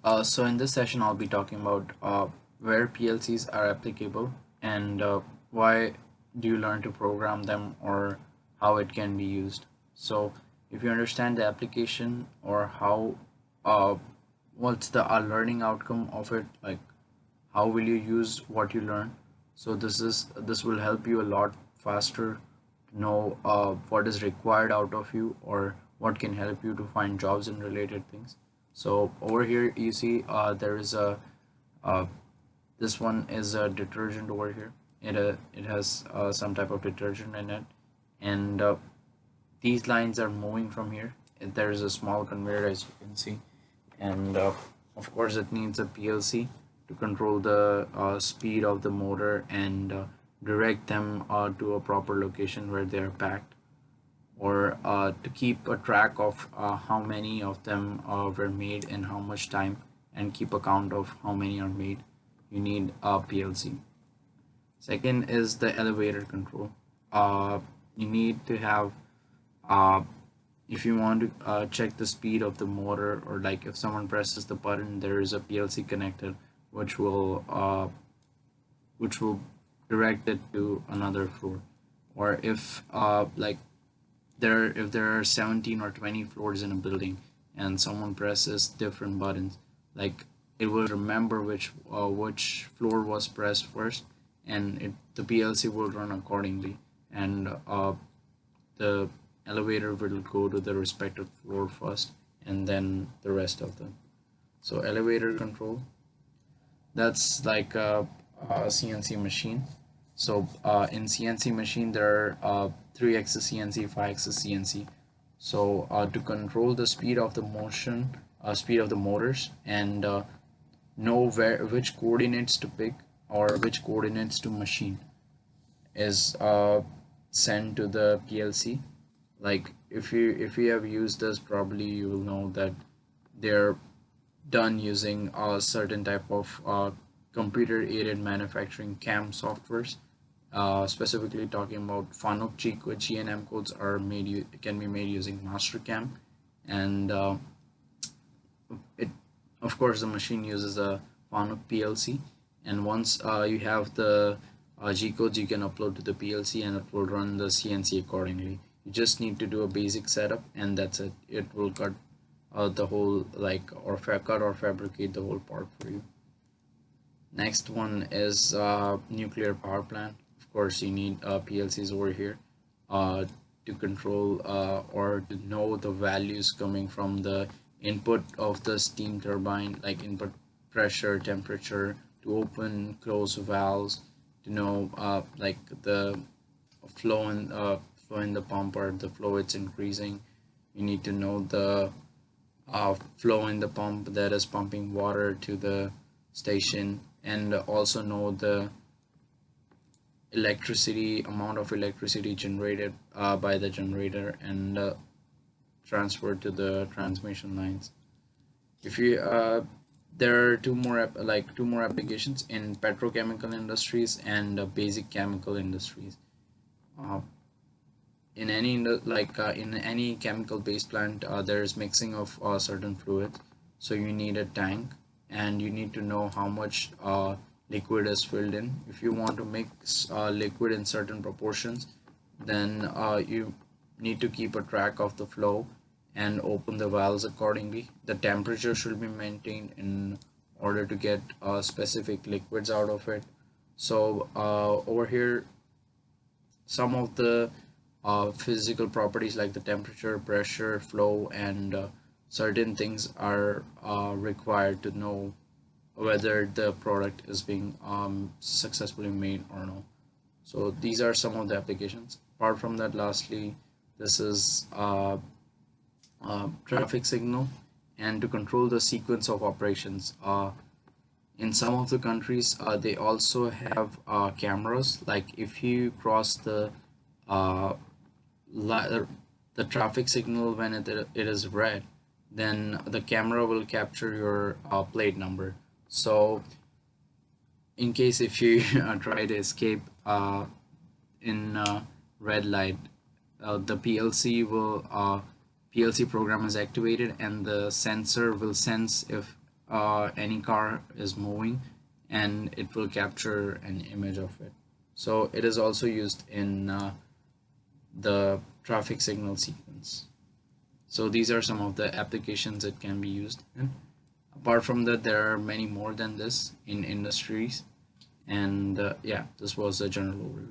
So in this session, I'll be talking about where PLCs are applicable and why do you learn to program them or how it can be used. So if you understand the application or how uh, what's the learning outcome of it, like how will you use what you learn. So this will help you a lot faster to know what is required out of you or what can help you to find jobs and related things. So over here you see there is a uh, this one is a detergent over here. It has some type of detergent in it, and these lines are moving from here. There is a small conveyor as you can see, and of course it needs a PLC to control the speed of the motor and direct them to a proper location where they are packed, or to keep a track of how many of them were made in how much time, and keep a count of how many are made. You need a PLC. Second is the elevator control. You need to have uh, if you want to check the speed of the motor, or like if someone presses the button, there is a PLC connector which will uh, which will direct it to another floor. Or if there are 17 or 20 floors in a building and someone presses different buttons, like it will remember which floor was pressed first, and the PLC will run accordingly, and the elevator will go to the respective floor first and then the rest of them. So elevator control, that's like a CNC machine. So in CNC machine there are 3-axis CNC, 5-axis CNC. So to control the speed of the motion, speed of the motors, and know which coordinates to pick or which coordinates to machine is sent to the PLC. Like if you have used this, probably you will know that they're done using a certain type of computer aided manufacturing CAM softwares. Specifically talking about Fanuc GNM codes are can be made using Mastercam, and it of course the machine uses a Fanuc PLC. And once you have the G codes, you can upload to the PLC and it will run the CNC accordingly. You just need to do a basic setup and that's it. It will cut the whole, like, or cut or fabricate the whole part for you. Next one is nuclear power plant. Of course, you need PLCs over here uh, to control or to know the values coming from the input of the steam turbine, like input pressure, temperature, to open, close valves, to know like the flow in the pump, or the flow it's increasing. You need to know the flow in the pump that is pumping water to the station, and also know the amount of electricity generated by the generator, and transferred to the transmission lines. If you There are two more applications in petrochemical industries and basic chemical industries. uh, in any chemical based plant, there is mixing of certain fluids. So you need a tank, and you need to know how much liquid is filled in. If you want to mix liquid in certain proportions, then you need to keep a track of the flow and open the valves accordingly. The temperature should be maintained in order to get specific liquids out of it. So over here, some of the physical properties like the temperature, pressure, flow, and certain things are required to know whether the product is being successfully made or no. So these are some of the applications. Apart from that, lastly, this is traffic signal, and to control the sequence of operations. In some of the countries, they also have cameras. Like if you cross uh, the traffic signal when it is red, then the camera will capture your plate number. So in case if you try to escape in red light, the PLC program is activated, and the sensor will sense if any car is moving, and it will capture an image of it. So it is also used in the traffic signal sequence. So these are some of the applications it can be used in. Apart from that, there are many more than this in industries. And yeah, this was a general overview.